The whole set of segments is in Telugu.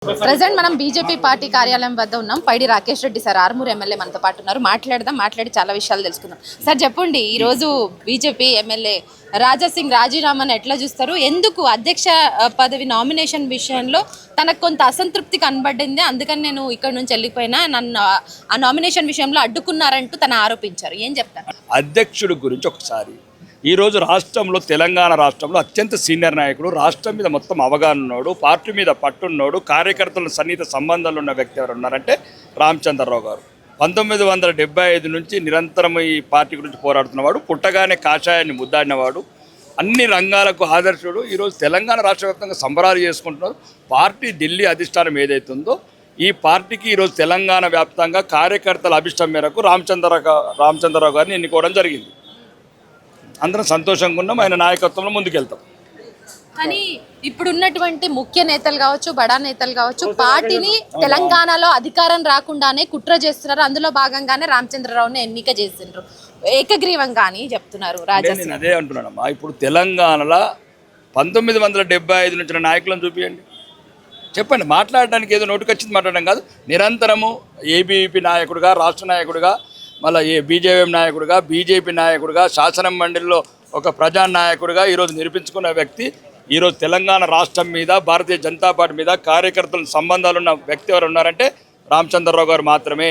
ప్రెసెంట్ మనం బీజేపీ పార్టీ కార్యాలయం వద్ద ఉన్నాం. పైడి రాకేష్ రెడ్డి సార్ ఆర్మూర్ ఎమ్మెల్యే మనతో పాటు ఉన్నారు. మాట్లాడి చాలా విషయాలు తెలుసుకుందాం. సార్ చెప్పండి, ఈరోజు బీజేపీ ఎమ్మెల్యే రాజాసింగ్ రాజీనామాను ఎట్లా చూస్తారు? ఎందుకు అధ్యక్ష పదవి నామినేషన్ విషయంలో తనకు కొంత అసంతృప్తి కనబడింది, అందుకని నేను ఇక్కడ నుంచి వెళ్ళిపోయినా, నన్ను ఆ నామినేషన్ విషయంలో అడ్డుకున్నారంటూ తను ఆరోపించారు. ఏం చెప్తారు? అధ్యక్షుడి గురించి ఒకసారి ఈరోజు రాష్ట్రంలో తెలంగాణ రాష్ట్రంలో అత్యంత సీనియర్ నాయకుడు, రాష్ట్రం మీద మొత్తం అవగాహన ఉన్నాడు, పార్టీ మీద పట్టున్నాడు, కార్యకర్తల సన్నిహిత సంబంధాలు ఉన్న వ్యక్తి ఎవరు ఉన్నారంటే రామచంద్రరావు గారు. 1975 నుంచి నిరంతరం ఈ పార్టీ గురించి పోరాడుతున్నవాడు, పుట్టగానే కాషాయాన్ని ముద్దాడినవాడు, అన్ని రంగాలకు ఆదర్శుడు. ఈరోజు తెలంగాణ రాష్ట్ర వ్యాప్తంగా సంబరాలు చేసుకుంటున్నారు. పార్టీ ఢిల్లీ అధిష్టానం ఏదైతుందో ఈ పార్టీకి ఈరోజు తెలంగాణ వ్యాప్తంగా కార్యకర్తల అభిష్టం మేరకు రామచంద్రరావు గారిని ఎన్నుకోవడం జరిగింది. అందరం సంతోషంగా ఉన్నాం, ఆయన నాయకత్వంలో ముందుకెళ్తాం. కానీ ఇప్పుడున్నటువంటి ముఖ్య నేతలు కావచ్చు, బడా నేతలు కావచ్చు, పార్టీని తెలంగాణలో అధికారం రాకుండానే కుట్ర చేస్తున్నారు. అందులో భాగంగానే రామచంద్రరావుని ఎన్నిక చేసిండ్రు ఏకగ్రీవంగా అని చెప్తున్నారు రాజా. నేను అదే అంటున్నానమ్మా. ఇప్పుడు తెలంగాణలో 1975 నుంచి నాయకులను చూపించండి, చెప్పండి. మాట్లాడడానికి ఏదో నోటికొచ్చింది మాట్లాడడం కాదు. నిరంతరము ఏబీవీపీ నాయకుడిగా, రాష్ట్ర నాయకుడిగా, మళ్ళీ బీజేపీ నాయకుడిగా, బీజేపీ నాయకుడిగా, శాసన మండలిలో ఒక ప్రజానాయకుడిగా ఈరోజు నిరూపించుకున్న వ్యక్తి. ఈరోజు తెలంగాణ రాష్ట్రం మీద, భారతీయ జనతా పార్టీ మీద కార్యకర్తల సంబంధాలున్న వ్యక్తి ఎవరు ఉన్నారంటే రామచంద్రరావు గారు మాత్రమే.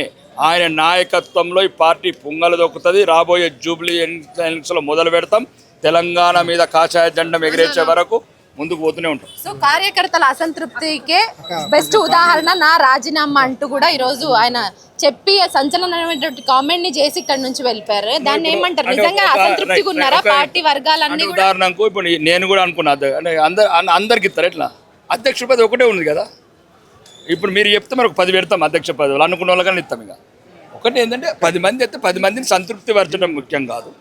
ఆయన నాయకత్వంలో ఈ పార్టీ పొంగలు దొక్కుతుంది. రాబోయే జూబ్లీ ఎలక్షన్స్లో మొదలు పెడతాం. తెలంగాణ మీద కాషాయ జెండా ఎగిరేసే వరకు ముందుకు పోతూనే ఉంటాం. సో కార్యకర్తల అసంతృప్తికే బెస్ట్ ఉదాహరణ నా రాజీనామా అంటూ కూడా ఈరోజు ఆయన చెప్పి సంచలనమైనటువంటి కామెంట్ ని చేసి ఇక్కడ నుంచి వెళ్ళిపోయారు. దాన్ని ఏమంటారు? నిజంగా అసంతృప్తిగా ఉన్నారా పార్టీ వర్గాలన్నీ? ఉదాహరణకు ఇప్పుడు నేను కూడా అనుకున్నా, అంటే అందరికి ఇస్తారు. ఎట్లా అధ్యక్ష పదవి ఒకటే ఉంది కదా. ఇప్పుడు మీరు చెప్తే మనకు 10 పెడతాం అధ్యక్ష పదవులు, అనుకున్న వాళ్ళకన్నా ఇస్తాం. ఇక ఒకటి ఏంటంటే 10 మంది అయితే 10 మందిని సంతృప్తి పరచడం ముఖ్యం కాదు.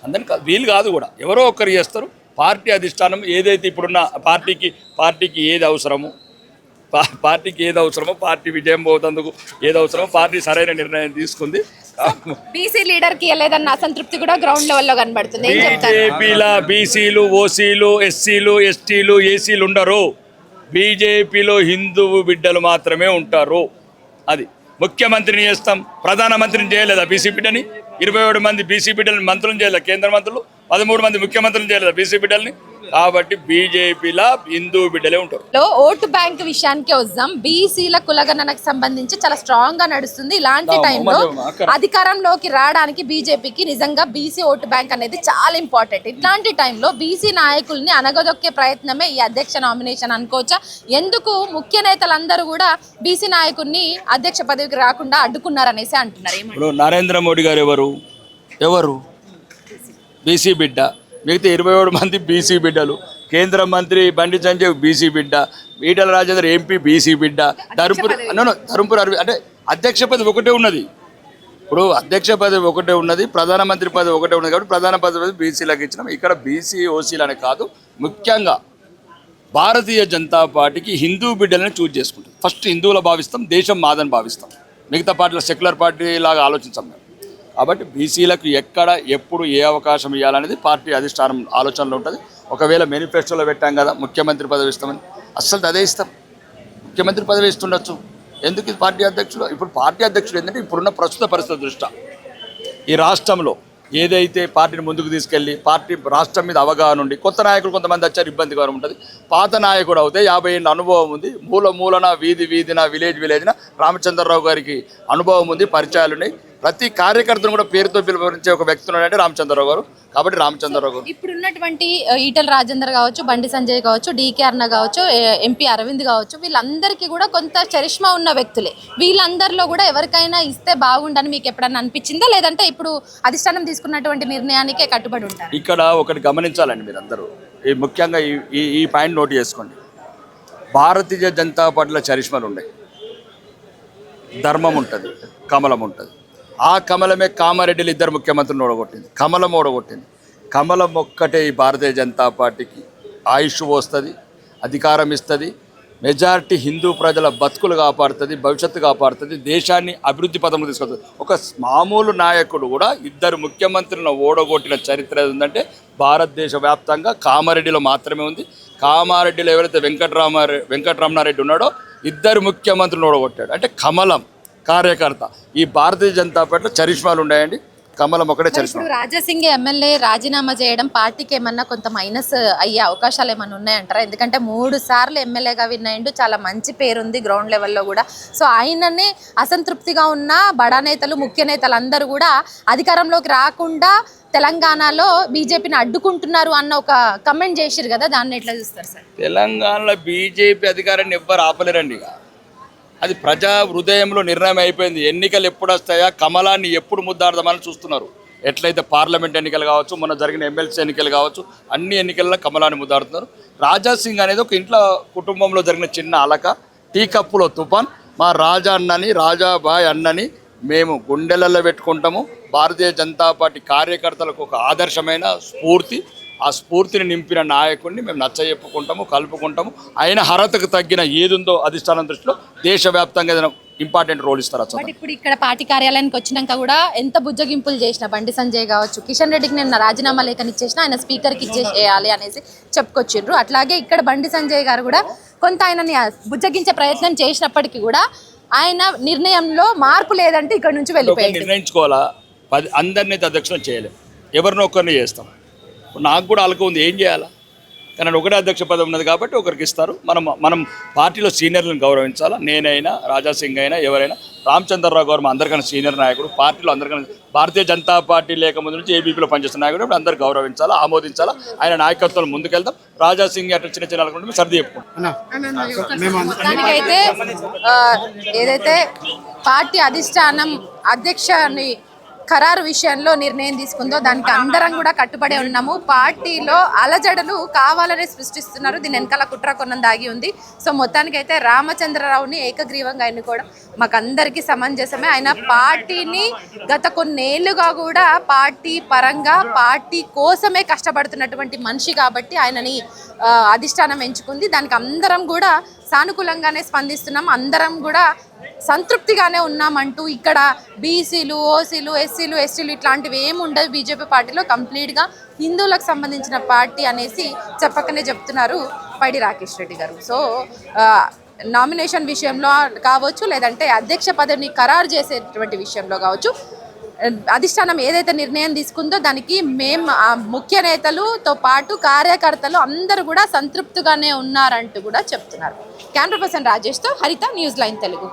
అందరినీ కాదు, వీలు కాదు కూడా, ఎవరో ఒకరు చేస్తారు. పార్టీ అధిష్టానం ఏదైతే ఇప్పుడున్న పార్టీకి ఏది అవసరమో, పార్టీ విజయం పోతందుకు ఏది అవసరమో పార్టీ సరైన నిర్ణయం తీసుకుంది. బీసీ లీడర్ కి లేదన్న అసంతృప్తి కూడా గ్రౌండ్ లెవెల్లో కనబడుతుంది. బీజేపీలో బీసీలు, ఓసీలు, ఎస్సీలు, ఎస్టీలు, ఏసీలు ఉండరు. బీజేపీలో హిందువు బిడ్డలు మాత్రమే ఉంటారు. అది ముఖ్యమంత్రిని చేస్తాం, ప్రధానమంత్రిని చేయలేదా బీసీ బిడ్డని? 27 మంది బీసీ బిడ్డలని మంత్రులను చేయలేదు కేంద్ర మంత్రులు, 13 మంది ముఖ్యమంత్రులను చేయలేదు బీసీ బిడ్డల్ని. కాబట్టి బీజేపీలో హిందూ బిడ్డలే ఉంటారు. ఓటు బ్యాంక్ విషయానికి వద్దాం. బీసీల కులగణనకు సంబంధించి చాలా స్ట్రాంగ్ గా నడుస్తుంది. ఇలాంటి టైంలో అధికారంలోకి రావడానికి బీజేపీకి నిజంగా బీసీ ఓటు బ్యాంక్ అనేది చాలా ఇంపార్టెంట్. ఇట్లాంటి టైంలో బీసీ నాయకుల్ని అనగదొక్కే ప్రయత్నమే ఈ అధ్యక్ష నామినేషన్ అనుకోవచ్చా? ఎందుకు ముఖ్య నేతలందరూ కూడా బీసీ నాయకుడిని అధ్యక్ష పదవికి రాకుండా అడ్డుకున్నారనేసి అంటున్నారు. ఇప్పుడు నరేంద్ర మోడీ గారు ఎవరు బీసీ బిడ్డ, మిగతా 27 మంది బీసీ బిడ్డలు. కేంద్ర మంత్రి బండి సంజయ్ బీసీ బిడ్డ, ఈటల రాజేందర్ ఎంపీ బీసీ బిడ్డ, ధర్మపురి అరవింద్. అంటే అధ్యక్ష పదవి ఒకటే ఉన్నది. ఇప్పుడు అధ్యక్ష పదవి ఒకటే ఉన్నది, ప్రధానమంత్రి పదవి ఒకటే ఉన్నది. కాబట్టి ప్రధాన పదవి బీసీలకు ఇచ్చినాం. ఇక్కడ బీసీ ఓసీలు అనే కాదు, ముఖ్యంగా భారతీయ జనతా పార్టీకి హిందూ బిడ్డలని చూజ్ చేసుకుంటాం. ఫస్ట్ హిందువులు భావిస్తాం, దేశం మాదని భావిస్తాం. మిగతా పార్టీల సెక్యులర్ పార్టీ లాగా ఆలోచించాం మేము. కాబట్టి బీసీలకు ఎక్కడ ఎప్పుడు ఏ అవకాశం ఇవ్వాలనేది పార్టీ అధిష్టానం ఆలోచనలో ఉంటుంది. ఒకవేళ మేనిఫెస్టోలో పెట్టాం కదా ముఖ్యమంత్రి పదవి ఇస్తామని, అస్సలు అదే ఇస్తాం. ముఖ్యమంత్రి పదవి ఇస్తుండొచ్చు, ఎందుకు ఇది పార్టీ అధ్యక్షుడు? ఇప్పుడు పార్టీ అధ్యక్షుడు ఏంటంటే ఇప్పుడున్న ప్రస్తుత పరిస్థితి దృష్ట్యా ఈ రాష్ట్రంలో ఏదైతే పార్టీని ముందుకు తీసుకెళ్ళి పార్టీ రాష్ట్రం మీద అవగాహన ఉండి, కొత్త నాయకులు కొంతమంది వచ్చారు, ఇబ్బందికరం ఉంటుంది. పాత నాయకుడు అవుతే 50 ఏళ్ళ అనుభవం ఉంది, మూలన వీధిన విలేజ్న రామచంద్రరావు గారికి అనుభవం ఉంది, పరిచయాలు ఉన్నాయి. ప్రతి కార్యకర్తను కూడా పేరుతో పిలువరించే ఒక వ్యక్తి ఉన్నాడంటే రామచంద్రరావు గారు. కాబట్టి రామచంద్రరావు గారు ఇప్పుడున్నటువంటి ఈటల రాజేందర్ కావచ్చు, బండి సంజయ్ కావచ్చు, డీకే అర్ణ కావచ్చు, ఎంపీ అరవింద్ కావచ్చు, వీళ్ళందరికీ కూడా కొంత చరిష్మా ఉన్న వ్యక్తులే. వీళ్ళందరిలో కూడా ఎవరికైనా ఇస్తే బాగుండని మీకు ఎప్పుడన్నా అనిపించిందా, లేదంటే ఇప్పుడు అధిష్టానం తీసుకున్నటువంటి నిర్ణయానికే కట్టుబడి ఉంటారు? ఇక్కడ ఒకటి గమనించాలండి మీరందరూ, ముఖ్యంగా ఈ పాయింట్ నోట్ చేసుకోండి. భారతీయ జనతా పార్టీలో చరిష్మాలు ఉన్నాయి, ధర్మం ఉంటుంది, కమలం ఉంటుంది. ఆ కమలమే కామారెడ్డిలు 2 ముఖ్యమంత్రులను ఓడగొట్టింది. కమలం ఒక్కటే ఈ భారతీయ జనతా పార్టీకి ఆయుష్ వస్తుంది, అధికారం ఇస్తుంది, మెజారిటీ హిందూ ప్రజల బతుకులు కాపాడుతుంది, భవిష్యత్తు కాపాడుతుంది, దేశాన్ని అభివృద్ధి పదంలో తీసుకొస్తుంది. ఒక మామూలు నాయకుడు కూడా 2 ముఖ్యమంత్రులను ఓడగొట్టిన చరిత్ర ఉందంటే భారతదేశ వ్యాప్తంగా కామారెడ్డిలో మాత్రమే ఉంది. కామారెడ్డిలో ఎవరైతే వెంకటరమణారెడ్డి ఉన్నాడో ఇద్దరు ముఖ్యమంత్రులు ఓడగొట్టాడు. అంటే కమలం కార్యకర్త. ఈ భారతీయ జనతా పార్టీలో చరిష్మాలు ఉన్నాయండి, కమలం ఒకటే చరిష్మా. ఇప్పుడు రాజాసింగ్ ఎమ్మెల్యే రాజీనామా చేయడం పార్టీకి ఏమన్నా కొంత మైనస్ అయ్యే అవకాశాలు ఏమన్నా ఉన్నాయంటారా? ఎందుకంటే 3 సార్లు ఎమ్మెల్యేగా విన్ అయ్యిండు, చాలా మంచి పేరుంది గ్రౌండ్ లెవెల్లో కూడా. సో ఆయననే అసంతృప్తిగా ఉన్న బడా నేతలు, ముఖ్య నేతలు అందరూ కూడా అధికారంలోకి రాకుండా తెలంగాణలో బీజేపీని అడ్డుకుంటున్నారు అన్న ఒక కమెంట్ చేసిరు కదా, దాన్ని ఎట్లా చూస్తారు సార్? తెలంగాణలో బీజేపీ అధికారాన్ని ఎవ్వరు ఆపలేరండి. ఇక అది ప్రజా హృదయంలో నిర్ణయం అయిపోయింది. ఎన్నికలు ఎప్పుడు వస్తాయా, కమలాన్ని ఎప్పుడు ముద్దాడదామని చూస్తున్నారు. ఎట్లయితే పార్లమెంట్ ఎన్నికలు కావచ్చు, మొన్న జరిగిన ఎమ్మెల్సీ ఎన్నికలు కావచ్చు, అన్ని ఎన్నికల్లో కమలాన్ని ముద్దాడుతున్నారు. రాజాసింగ్ అనేది ఒక ఇంట్లో కుటుంబంలో జరిగిన చిన్న అలక, టీ కప్పులో తుఫాన్. మా రాజా అన్నని, రాజాబాయ్ అన్నని మేము గుండెలలో పెట్టుకుంటాము. భారతీయ జనతా పార్టీ కార్యకర్తలకు ఒక ఆదర్శమైన స్ఫూర్తి, ఆ స్ఫూర్తిని నింపిన నాయకుడిని మేము నచ్చజెప్పుకుంటాము, కలుపుకుంటాము. ఆయన అర్హతకు తగ్గిన ఏదుందో అధిష్టానం దృష్టిలో దేశవ్యాప్తంగా ఏదైనా ఇంపార్టెంట్ రోల్ ఇస్తారు. బట్ ఇప్పుడు ఇక్కడ పార్టీ కార్యాలయానికి వచ్చినాక కూడా ఎంత బుజ్జగింపులు చేసిన బండి సంజయ్ కావచ్చు, కిషన్ రెడ్డికి నిన్న రాజీనామా లేఖని ఇచ్చేసిన ఆయన స్పీకర్కి ఇచ్చేసేయాలి అనేసి చెప్పుకొచ్చిండ్రు. అట్లాగే ఇక్కడ బండి సంజయ్ గారు కూడా కొంత ఆయనని బుజ్జగించే ప్రయత్నం చేసినప్పటికీ కూడా ఆయన నిర్ణయంలో మార్పు లేదంటే ఇక్కడ నుంచి వెళ్ళిపోయాడు. నిర్ణయించుకోవాలా, అందరినీ అధ్యక్షులను చేయలేము, ఎవరినో ఒకరిని చేస్తాం. నాకు కూడా అలక ఉంది, ఏం చేయాలా? కానీ ఒకటే అధ్యక్ష పదవి ఉన్నది కాబట్టి ఒకరికి ఇస్తారు. మనం పార్టీలో సీనియర్లను గౌరవించాలా. నేనైనా, రాజాసింగ్ అయినా, ఎవరైనా, రామచంద్రరావు గారు మా అందరికన్నా సీనియర్ నాయకుడు, పార్టీలో అందరికన్నా భారతీయ జనతా పార్టీ లేకముందు నుంచి ఏబీపీలో పనిచేస్తున్న నాయకుడు. ఇప్పుడు అందరూ గౌరవించాలా, ఆమోదించాలా. ఆయన నాయకత్వంలో ముందుకెళ్తాం. రాజాసింగ్ అట్లా చిన్న చిన్న అనుకుంటే సర్ది చెప్పుకుంటాం. దానికైతే ఏదైతే పార్టీ అధిష్టానం అధ్యక్షని ఖరారు విషయంలో నిర్ణయం తీసుకుందో దానికి అందరం కూడా కట్టుబడి ఉన్నాము. పార్టీలో అలజడులు కావాలనే సృష్టిస్తున్నారు, దీని వెనకాల కుట్ర కొన్నం దాగి ఉంది. సో మొత్తానికైతే రామచంద్రరావుని ఏకగ్రీవంగా ఎన్నుకోవడం మాకందరికీ సమంజసమే. ఆయన పార్టీని గత కొన్నేళ్లుగా కూడా పార్టీ పరంగా పార్టీ కోసమే కష్టపడుతున్నటువంటి మనిషి కాబట్టి ఆయనని అధిష్టానం ఎంచుకుంది. దానికి అందరం కూడా సానుకూలంగానే స్పందిస్తున్నాం, అందరం కూడా సంతృప్తిగానే ఉన్నామంటూ. ఇక్కడ బీసీలు, ఓసీలు, ఎస్సీలు, ఎస్టీలు ఇట్లాంటివి ఏమి ఉండదు బీజేపీ పార్టీలో. కంప్లీట్గా హిందువులకు సంబంధించిన పార్టీ అనేసి చెప్పకనే చెప్తున్నారు పైడి రాకేష్ రెడ్డి గారు. సో నామినేషన్ విషయంలో కావచ్చు, లేదంటే అధ్యక్ష పదవిని ఖరారు చేసేటువంటి విషయంలో కావచ్చు, అధిష్టానం ఏదైతే నిర్ణయం తీసుకుందో దానికి మేము ముఖ్య నేతలతో పాటు కార్యకర్తలు అందరూ కూడా సంతృప్తిగానే ఉన్నారంటూ కూడా చెప్తున్నారు. కెమెరా పర్సన్ రాజేష్తో హరిత, న్యూస్ లైన్ తెలుగు.